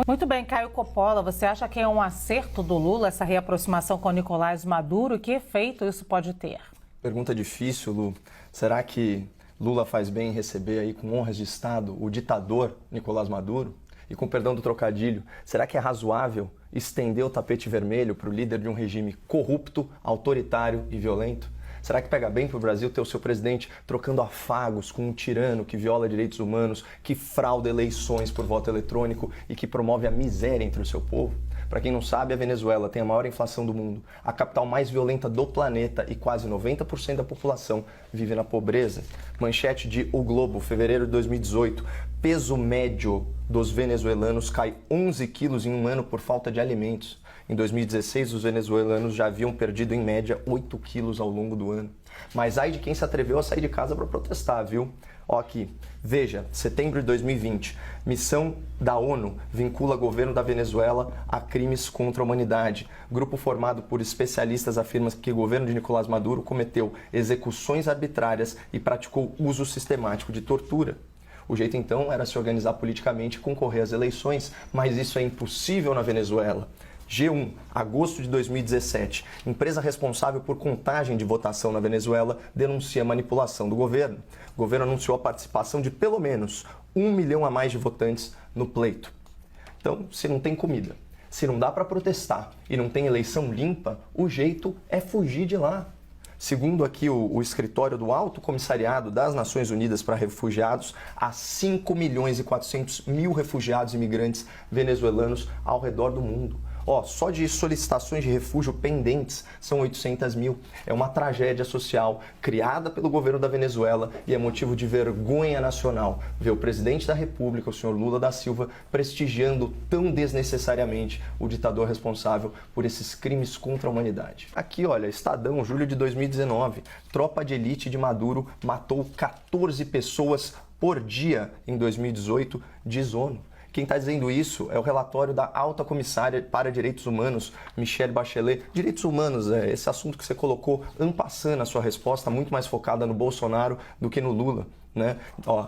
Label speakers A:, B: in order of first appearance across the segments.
A: Muito bem, Caio Coppola, você acha que é um acerto do Lula essa reaproximação com o Nicolás Maduro? Que efeito isso pode ter?
B: Pergunta difícil, Lu. Será que Lula faz bem em receber aí com honras de Estado o ditador Nicolás Maduro? E com perdão do trocadilho, será que é razoável estender o tapete vermelho para o líder de um regime corrupto, autoritário e violento? Será que pega bem para o Brasil ter o seu presidente trocando afagos com um tirano que viola direitos humanos, que frauda eleições por voto eletrônico e que promove a miséria entre o seu povo? Para quem não sabe, a Venezuela tem a maior inflação do mundo, a capital mais violenta do planeta e quase 90% da população vive na pobreza. Manchete de O Globo, fevereiro de 2018. Peso médio dos venezuelanos cai 11 quilos em um ano por falta de alimentos. Em 2016, os venezuelanos já haviam perdido, em média, 8 quilos ao longo do ano. Mas ai de quem se atreveu a sair de casa para protestar, viu? Ó aqui, veja, setembro de 2020, missão da ONU vincula governo da Venezuela a crimes contra a humanidade. Grupo formado por especialistas afirma que o governo de Nicolás Maduro cometeu execuções arbitrárias e praticou uso sistemático de tortura. O jeito então era se organizar politicamente e concorrer às eleições, mas isso é impossível na Venezuela. G1, agosto de 2017. Empresa responsável por contagem de votação na Venezuela denuncia manipulação do governo. O governo anunciou a participação de pelo menos 1 milhão a mais de votantes no pleito. Então, se não tem comida, se não dá para protestar e não tem eleição limpa, o jeito é fugir de lá. Segundo aqui o escritório do Alto Comissariado das Nações Unidas para Refugiados, há 5 milhões e 400 mil refugiados e imigrantes venezuelanos ao redor do mundo. Só de solicitações de refúgio pendentes são 800 mil. É uma tragédia social criada pelo governo da Venezuela e é motivo de vergonha nacional ver o presidente da República, o senhor Lula da Silva, prestigiando tão desnecessariamente o ditador responsável por esses crimes contra a humanidade. Aqui, olha, Estadão, julho de 2019, tropa de elite de Maduro matou 14 pessoas por dia em 2018, diz ONU. Quem está dizendo isso é o relatório da alta comissária para direitos humanos, Michelle Bachelet. Direitos humanos, esse assunto que você colocou en passant na sua resposta, muito mais focada no Bolsonaro do que no Lula, né?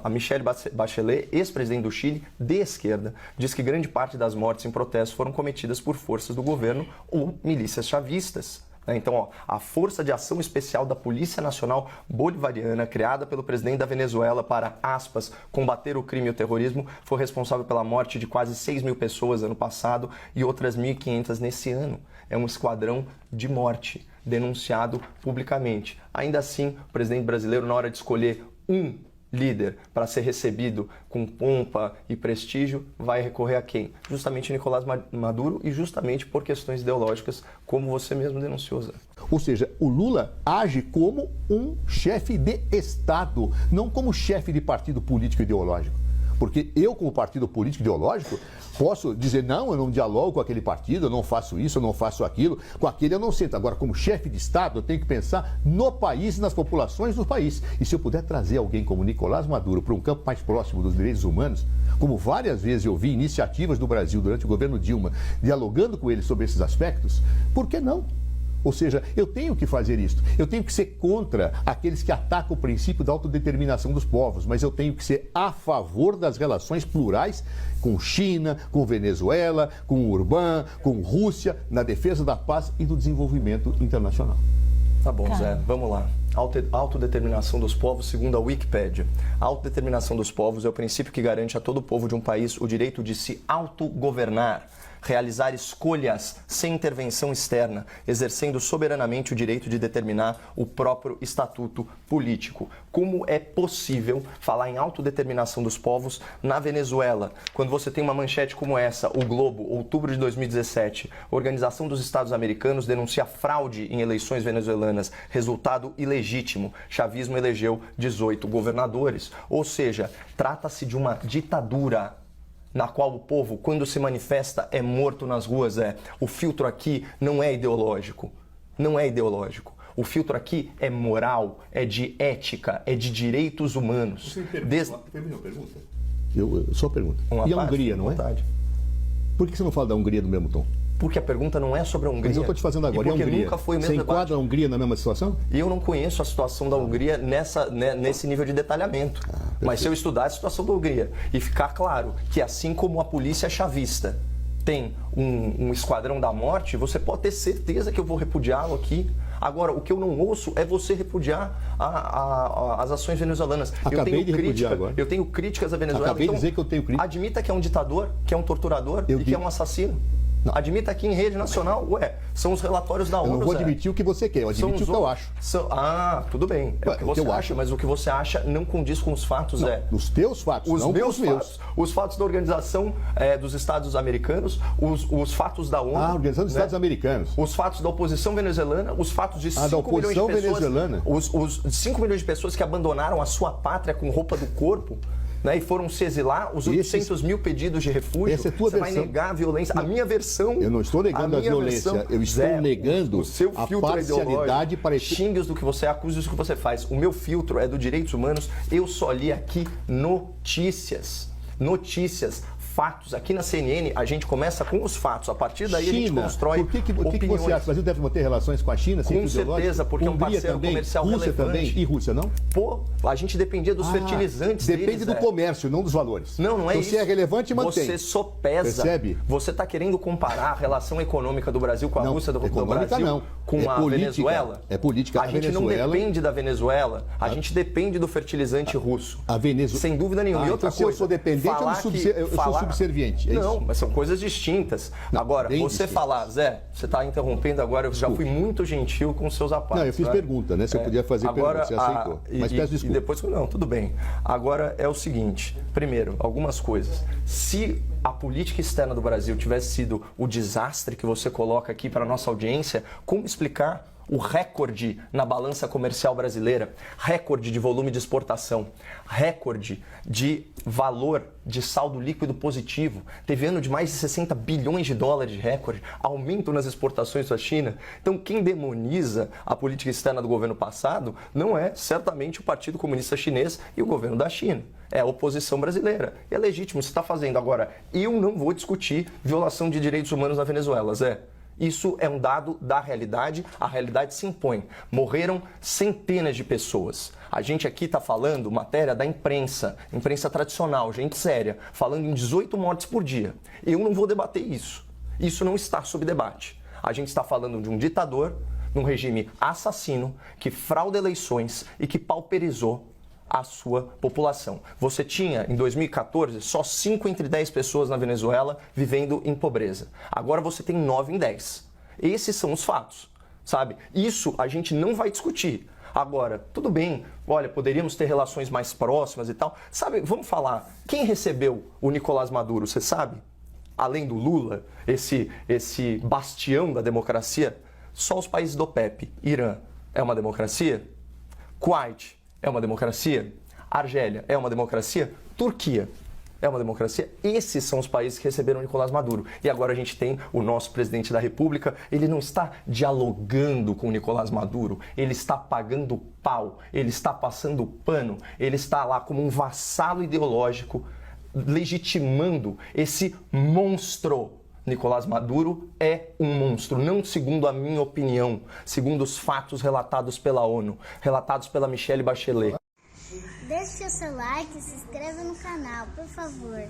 B: A Michelle Bachelet, ex-presidente do Chile, de esquerda, diz que grande parte das mortes em protestos foram cometidas por forças do governo ou milícias chavistas. Então, a Força de Ação Especial da Polícia Nacional Bolivariana, criada pelo presidente da Venezuela para, aspas, combater o crime e o terrorismo, foi responsável pela morte de quase 6 mil pessoas ano passado e outras 1.500 nesse ano. É um esquadrão de morte, denunciado publicamente. Ainda assim, o presidente brasileiro, na hora de escolher um líder para ser recebido com pompa e prestígio, vai recorrer a quem? Justamente Nicolás Maduro e justamente por questões ideológicas, como você mesmo denunciou, Zé.
C: Ou seja, o Lula age como um chefe de Estado, não como chefe de partido político ideológico. Porque eu, como partido político ideológico, posso dizer, não, eu não dialogo com aquele partido, eu não faço isso, eu não faço aquilo, com aquele eu não sento. Agora, como chefe de Estado, eu tenho que pensar no país e nas populações do país. E se eu puder trazer alguém como Nicolás Maduro para um campo mais próximo dos direitos humanos, como várias vezes eu vi iniciativas do Brasil durante o governo Dilma, dialogando com ele sobre esses aspectos, por que não? Ou seja, eu tenho que fazer isso. Eu tenho que ser contra aqueles que atacam o princípio da autodeterminação dos povos, mas eu tenho que ser a favor das relações plurais com China, com Venezuela, com Urbã, com Rússia, na defesa da paz e do desenvolvimento internacional.
B: Tá bom, Zé, vamos lá. Autodeterminação dos povos, segundo a Wikipédia. A autodeterminação dos povos é o princípio que garante a todo povo de um país o direito de se autogovernar, realizar escolhas sem intervenção externa, exercendo soberanamente o direito de determinar o próprio estatuto político. Como é possível falar em autodeterminação dos povos na Venezuela, quando você tem uma manchete como essa, O Globo, outubro de 2017, Organização dos Estados Americanos denuncia fraude em eleições venezuelanas, resultado ilegítimo, chavismo elegeu 18 governadores. Ou seja, trata-se de uma ditadura na qual o povo, quando se manifesta, é morto nas ruas. O filtro aqui não é ideológico. Não é ideológico. O filtro aqui é moral, é de ética, é de direitos humanos.
C: Você terminou a pergunta? Só pergunta. E a Hungria, não é? Por que você não fala da Hungria no mesmo tom?
B: Porque a pergunta não é sobre a Hungria.
C: Mas eu estou te fazendo agora,
B: e porque
C: a Hungria?
B: nunca foi o mesmo
C: Você
B: debate.
C: enquadra a Hungria na mesma situação?
B: E eu não conheço a situação da Hungria nesse nível de detalhamento. Mas se eu estudar a situação da Hungria e ficar claro que assim como a polícia chavista tem um esquadrão da morte, você pode ter certeza que eu vou repudiá-lo aqui. Agora, o que eu não ouço é você repudiar as ações venezuelanas.
C: Acabei de repudiar agora.
B: Eu tenho críticas à Venezuela.
C: Acabei de dizer que eu tenho críticas.
B: Admita que é um ditador, que é um torturador e que é um assassino. Não. Admita aqui em rede nacional, são os relatórios da ONU.
C: Eu não vou admitir o que você quer, eu admito o que eu acho.
B: Tudo bem. É o que você acha, mas o que você acha não condiz com os fatos,
C: Os teus fatos,
B: os
C: não
B: meus
C: com os meus.
B: fatos. Os fatos da Organização dos Estados Americanos, os fatos da ONU.
C: A Organização dos Estados Americanos.
B: Os fatos da oposição venezuelana, os fatos de 5
C: da oposição
B: milhões de pessoas.
C: venezuelana.
B: Os 5 milhões de pessoas que abandonaram a sua pátria com roupa do corpo. Né, e foram se exilar, os 800 mil pedidos de refúgio.
C: Essa é a tua
B: Você
C: versão.
B: vai negar a violência. A minha versão.
C: Eu não estou negando a violência, eu estou negando
B: o seu
C: a
B: filtro
C: parcialidade para...
B: Xingue-os do que você acusa, do que você faz. O meu filtro é do direitos humanos. Eu só li aqui notícias. Notícias. Fatos. Aqui na CNN, a gente começa com os fatos. A partir daí,
C: China,
B: a gente constrói
C: por que
B: opiniões.
C: você acha que o Brasil deve manter relações com a China?
B: Com certeza, porque é um
C: Hungria
B: parceiro
C: também,
B: comercial
C: Rússia
B: relevante.
C: também e Rússia não?
B: Pô, a gente dependia dos fertilizantes
C: Depende
B: deles,
C: do comércio, não dos valores.
B: Não é
C: então,
B: isso.
C: Se é relevante, mantém.
B: Você só pesa.
C: Percebe?
B: Você está querendo comparar a relação econômica do Brasil com a Rússia, do Brasil
C: não.
B: com a
C: política,
B: Venezuela?
C: É política.
B: A gente não depende da Venezuela, a gente depende do fertilizante russo.
C: A Venezuela.
B: Sem dúvida nenhuma. E outra
C: então,
B: coisa,
C: se eu sou dependente, eu sou subserviente. É
B: não,
C: isso?
B: mas são coisas distintas.
C: Não,
B: agora, você
C: distintas.
B: falar, Zé, você está interrompendo agora, eu já fui muito gentil com os seus apartes.
C: Não, eu fiz pergunta, né? Se eu podia fazer
B: agora,
C: pergunta, você aceitou. Mas peço desculpa.
B: E depois, não, tudo bem. Agora é o seguinte, primeiro, algumas coisas. Se a política externa do Brasil tivesse sido o desastre que você coloca aqui para a nossa audiência, como explicar o recorde na balança comercial brasileira, recorde de volume de exportação, recorde de valor de saldo líquido positivo, teve ano de mais de 60 bilhões de dólares de recorde, aumento nas exportações da China. Então, quem demoniza a política externa do governo passado não é certamente o Partido Comunista Chinês e o governo da China. É a oposição brasileira. É legítimo, você está fazendo. Agora, eu não vou discutir violação de direitos humanos na Venezuela, Zé. Isso é um dado da realidade, a realidade se impõe. Morreram centenas de pessoas. A gente aqui está falando matéria da imprensa tradicional, gente séria, falando em 18 mortes por dia. Eu não vou debater isso. Isso não está sob debate. A gente está falando de um ditador, de um regime assassino, que frauda eleições e que pauperizou a sua população. Você tinha, em 2014, só 5 entre 10 pessoas na Venezuela vivendo em pobreza. Agora você tem 9 em 10. Esses são os fatos, sabe? Isso a gente não vai discutir. Agora, tudo bem, olha, poderíamos ter relações mais próximas e tal. Sabe, vamos falar, quem recebeu o Nicolás Maduro, você sabe? Além do Lula, esse bastião da democracia, só os países do OPEP. Irã é uma democracia? Kuwait é uma democracia? Argélia é uma democracia? Turquia é uma democracia? Esses são os países que receberam Nicolás Maduro. E agora a gente tem o nosso presidente da República, ele não está dialogando com o Nicolás Maduro, ele está pagando pau, ele está passando pano, ele está lá como um vassalo ideológico, legitimando esse monstro. Nicolás Maduro é um monstro, não segundo a minha opinião, segundo os fatos relatados pela ONU, relatados pela Michelle Bachelet.
D: Deixe seu like e se inscreva no canal, por favor.